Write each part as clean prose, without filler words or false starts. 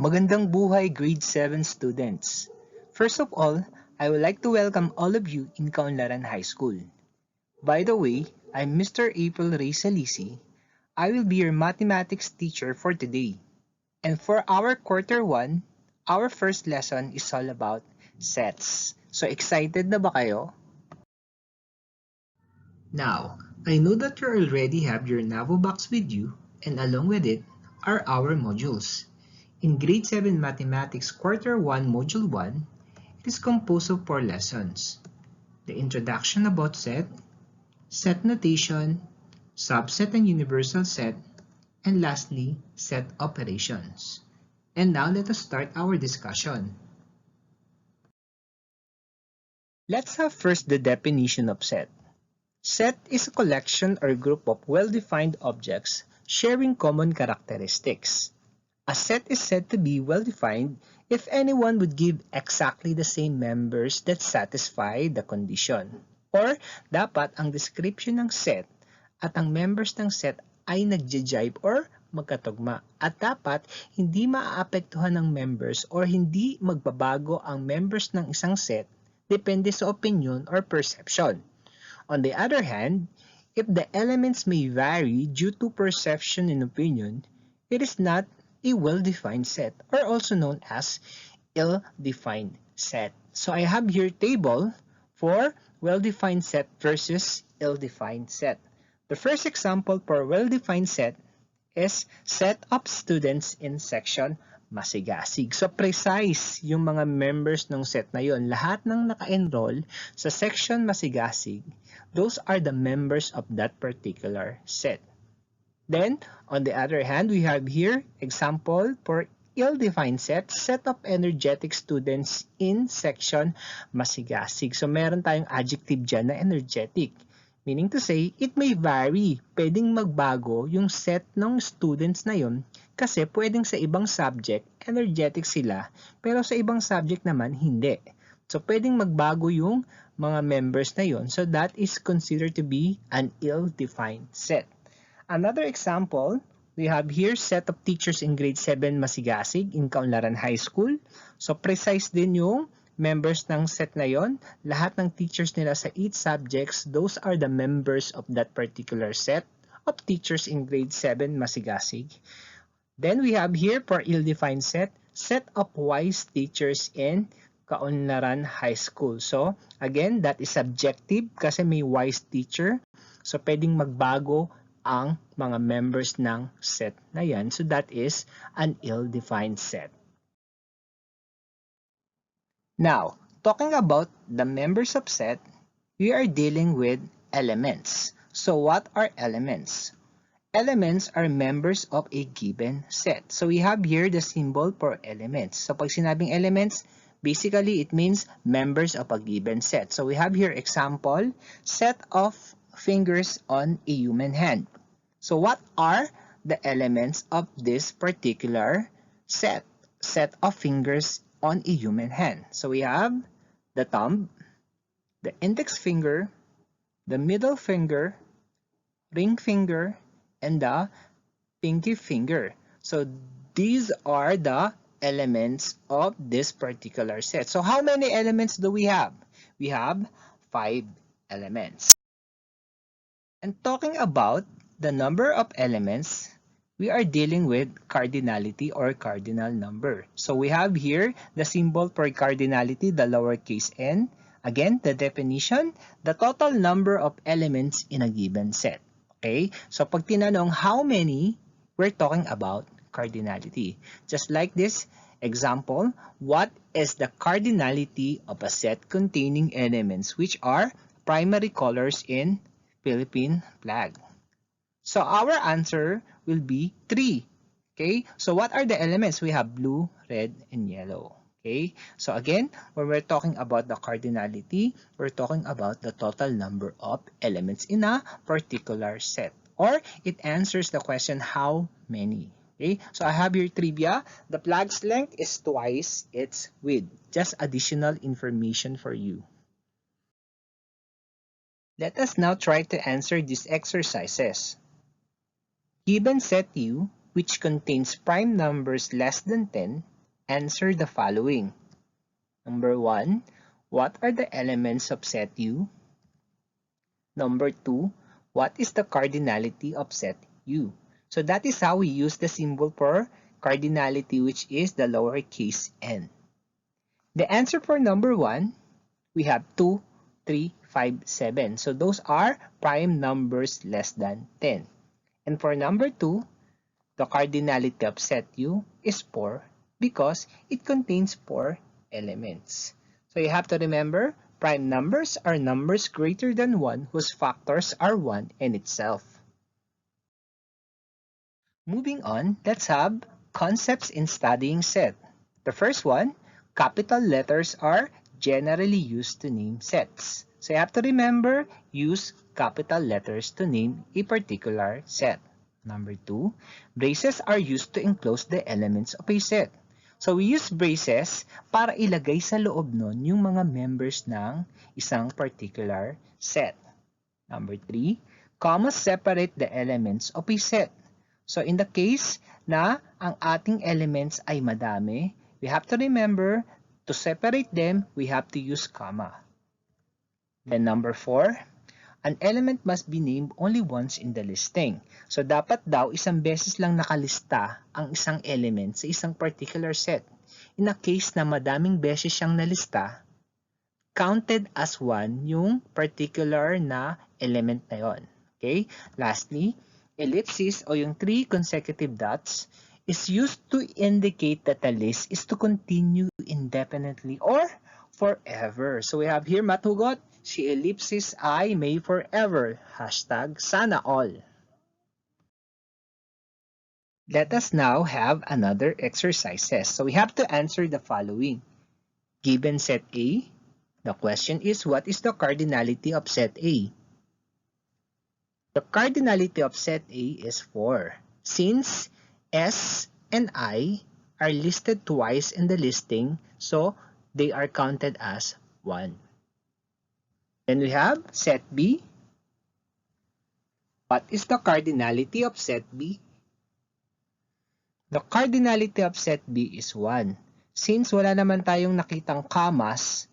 Magandang buhay grade 7 students. First of all, I would like to welcome all of you in Kaunlaran High School. By the way, I'm Mr. April Ray Salisi. I will be your mathematics teacher for today. And for our quarter 1, our first lesson is all about sets. So excited na ba kayo? Now, I know that you already have your Navo box with you, and along with it are our modules. In Grade 7 Mathematics Quarter 1 Module 1, it is composed of 4 lessons. The introduction about set notation, subset and universal set, and lastly, set operations. And now let us start our discussion. Let's have first the definition of set. Set is a collection or group of well-defined objects sharing common characteristics. A set is said to be well-defined if anyone would give exactly the same members that satisfy the condition. Or dapat ang description ng set at ang members ng set ay nagja-jibe or magkatugma. At dapat hindi maaapektuhan ng members or hindi magbabago ang members ng isang set depende sa opinion or perception. On the other hand, if the elements may vary due to perception and opinion, it is not a well-defined set, or also known as ill-defined set. So I have here table for well-defined set versus ill-defined set. The first example for well-defined set is set of students in section Masigasig. So precise yung mga members ng set na yon. Lahat ng naka-enroll sa section Masigasig, those are the members of that particular set. Then, on the other hand, we have here example for ill-defined set of energetic students in section Masigasig. So, meron tayong adjective dyan na energetic. Meaning to say, it may vary. Pwedeng magbago yung set ng students na yun kasi pwedeng sa ibang subject, energetic sila, pero sa ibang subject naman, hindi. So, pwedeng magbago yung mga members na yun. So, that is considered to be an ill-defined set. Another example, we have here set of teachers in grade 7 Masigasig in Kaunlaran High School. So precise din yung members ng set na yon. Lahat ng teachers nila sa each subjects, those are the members of that particular set of teachers in grade 7 Masigasig. Then we have here for ill-defined set of wise teachers in Kaunlaran High School. So again, that is subjective kasi may wise teacher. So pwedeng magbago ang mga members ng set na yan. So that is an ill-defined set. Now, talking about the members of set, we are dealing with elements. So what are elements? Elements are members of a given set. So we have here the symbol for elements. So pag sinabing elements, basically it means members of a given set. So we have here example, set of fingers on a human hand. So what are the elements of this particular set of fingers on a human hand? So we have the thumb, the index finger, the middle finger, ring finger, and the pinky finger. So these are the elements of this particular set. So how many elements do we have? We have 5 elements. And talking about the number of elements, we are dealing with cardinality or cardinal number. So we have here the symbol for cardinality, the lowercase n. Again, the definition, the total number of elements in a given set. Okay? So pag tinanong how many, we're talking about cardinality. Just like this example, what is the cardinality of a set containing elements which are primary colors in Philippine flag? So our answer will be 3. Okay? So what are the elements? We have blue, red, and yellow. Okay? So again, when we're talking about the cardinality, we're talking about the total number of elements in a particular set. Or it answers the question, how many? Okay? So I have here trivia. The flag's length is twice its width. Just additional information for you. Let us now try to answer these exercises. Given set U, which contains prime numbers less than 10, answer the following. Number 1, what are the elements of set U? Number 2, what is the cardinality of set U? So that is how we use the symbol for cardinality, which is the lowercase n. The answer for number 1, we have 2, 3, 5, 7. So those are prime numbers less than 10. And for number 2, the cardinality of set U is 4 because it contains 4 elements. So you have to remember, prime numbers are numbers greater than 1 whose factors are 1 in itself. Moving on, let's have concepts in studying set. The first one, capital letters are generally used to name sets. So you have to remember, use capital letters to name a particular set. Number 2, braces are used to enclose the elements of a set. So we use braces para ilagay sa loob nun yung mga members ng isang particular set. Number 3, commas separate the elements of a set. So in the case na ang ating elements ay madami, we have to remember to separate them, we have to use comma. Then number 4, an element must be named only once in the listing. So dapat daw isang beses lang nakalista ang isang element sa isang particular set. In a case na madaming beses siyang nalista, counted as one yung particular na element na yon. Okay? Lastly, ellipsis o yung 3 consecutive dots is used to indicate that the list is to continue indefinitely or forever. So we have here matugot, si ellipsis ay may forever. Hashtag sana all. Let us now have another exercises. So we have to answer the following. Given set A, the question is what is the cardinality of set A? The cardinality of set A is 4. Since S and I are listed twice in the listing, so they are counted as 1. Then we have set B. What is the cardinality of set B? The cardinality of set B is 1. Since wala naman tayong nakitang commas,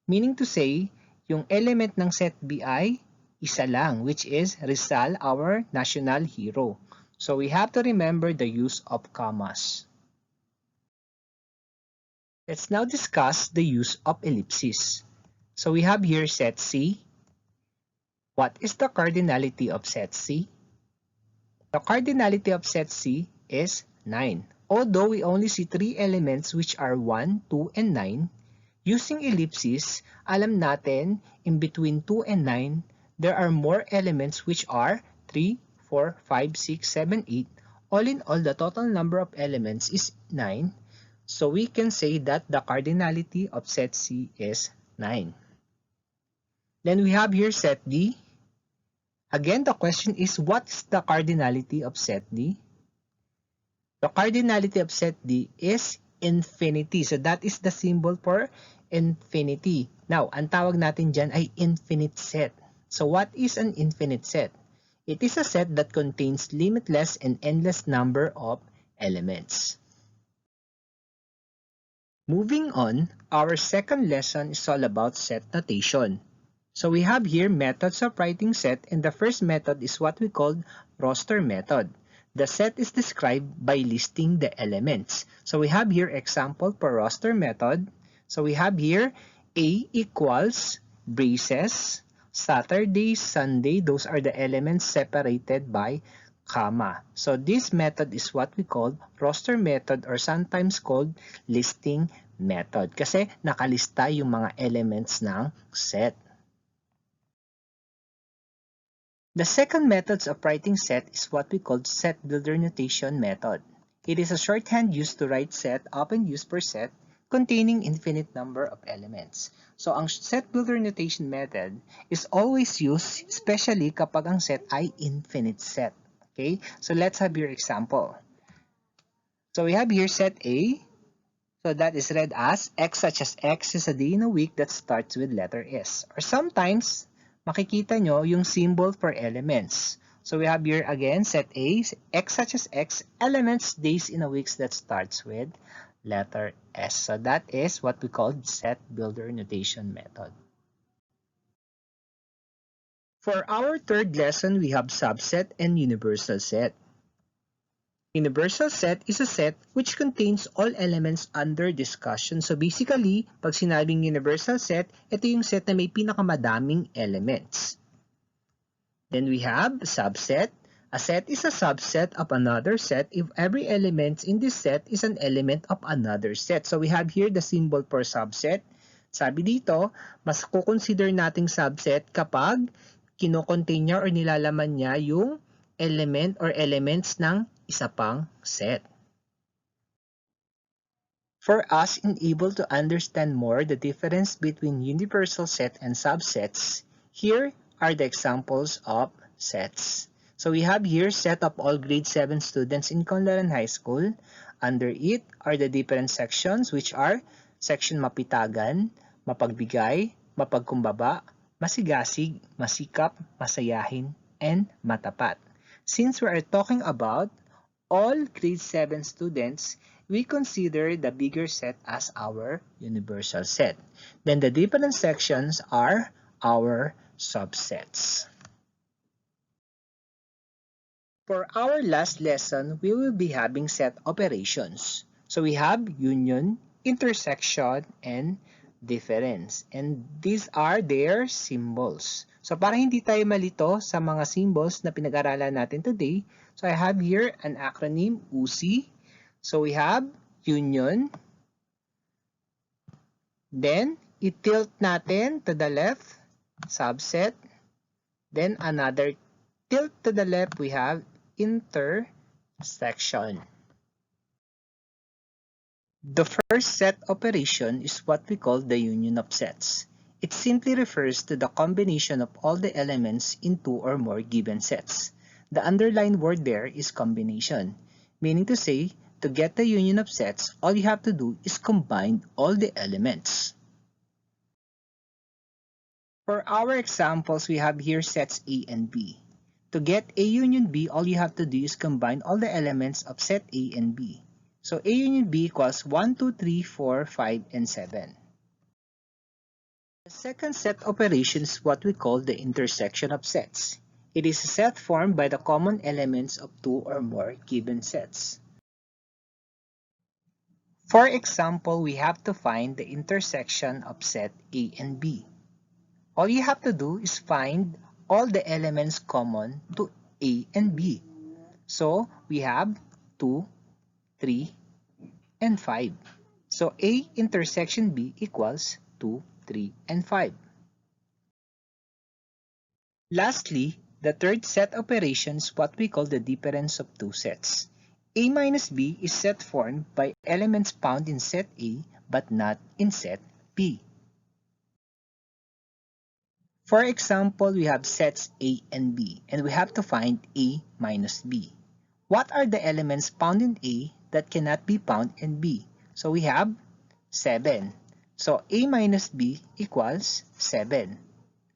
meaning to say, yung element ng set B ay isa lang, which is Rizal, our national hero. So we have to remember the use of commas. Let's now discuss the use of ellipses. So we have here set C. What is the cardinality of set C? The cardinality of set C is 9. Although we only see 3 elements which are 1, 2, and 9, using ellipses, alam natin in between 2 and 9, there are more elements which are 3, 4, 5, 6, 7, 8. All in all, the total number of elements is 9. So we can say that the cardinality of set C is 9. Then we have here set D. Again, the question is what is the cardinality of set D? The cardinality of set D is infinity. So that is the symbol for infinity. Now, ang tawag natin dyan ay infinite set. So what is an infinite set? It is a set that contains limitless and endless number of elements. Moving on, our second lesson is all about set notation. So we have here methods of writing set, and the first method is what we call roster method. The set is described by listing the elements. So we have here example for roster method. So we have here A equals braces, Saturday, Sunday, those are the elements separated by comma. So this method is what we call roster method or sometimes called listing method kasi nakalista yung mga elements ng set. The second method of writing set is what we call set builder notation method. It is a shorthand used to write set, often used for set, containing infinite number of elements. So ang set builder notation method is always used, especially kapag ang set ay infinite set. Okay? So let's have your example. So we have here set A. So that is read as X such as X is a day in a week that starts with letter S. Or sometimes, makikita nyo yung symbol for elements. So we have here again set A, x such as x, elements, days in a week that starts with letter S. So that is what we call set builder notation method. For our third lesson, we have subset and universal set. Universal set is a set which contains all elements under discussion. So basically, pag sinabing universal set, ito yung set na may pinakamadaming elements. Then we have subset. A set is a subset of another set if every element in this set is an element of another set. So we have here the symbol for subset. Sabi dito, mas kukonsider nating subset kapag kinocontain niya or nilalaman niya yung element or elements ng isa pang set. For us in able to understand more the difference between universal set and subsets, here are the examples of sets. So we have here set of all grade 7 students in Conlaran High School. Under it are the different sections which are section mapitagan, mapagbigay, mapagkumbaba, masigasig, masikap, masayahin, and matapat. Since we are talking about all grade 7 students, we consider the bigger set as our universal set. Then the different sections are our subsets. For our last lesson, we will be having set operations. So we have union, intersection, and difference. And these are their symbols. So para hindi tayo malito sa mga symbols na pinag-aralan natin today, so I have here an acronym, USI. So we have union. Then, i-tilt natin to the left, subset. Then another tilt to the left, we have intersection. The first set operation is what we call the union of sets. It simply refers to the combination of all the elements in two or more given sets. The underlined word there is combination, meaning to say, to get the union of sets, all you have to do is combine all the elements. For our examples, we have here sets A and B. To get A union B, all you have to do is combine all the elements of set A and B. So A union B equals 1, 2, 3, 4, 5, and 7. The second set operation is what we call the intersection of sets. It is a set formed by the common elements of two or more given sets. For example, we have to find the intersection of set A and B. All you have to do is find all the elements common to A and B. So we have 2, 3, and 5. So A intersection B equals 2, 3, and 5. Lastly, the third set operation is what we call the difference of two sets. A minus B is set formed by elements found in set A but not in set B. For example, we have sets A and B, and we have to find A minus B. What are the elements found in A that cannot be found in B? So we have 7. So A minus B equals 7.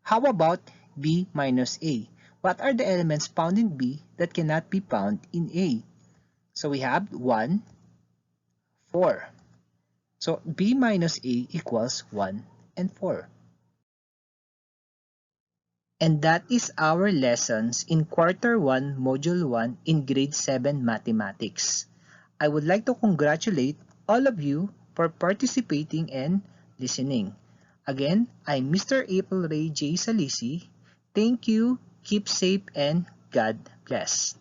How about B minus A? What are the elements found in B that cannot be found in A? So we have 1, 4. So B minus A equals 1 and 4. And that is our lessons in Quarter 1, Module 1 in Grade 7 Mathematics. I would like to congratulate all of you for participating and listening. Again, I'm Mr. April Ray J. Salisi. Thank you, keep safe, and God bless.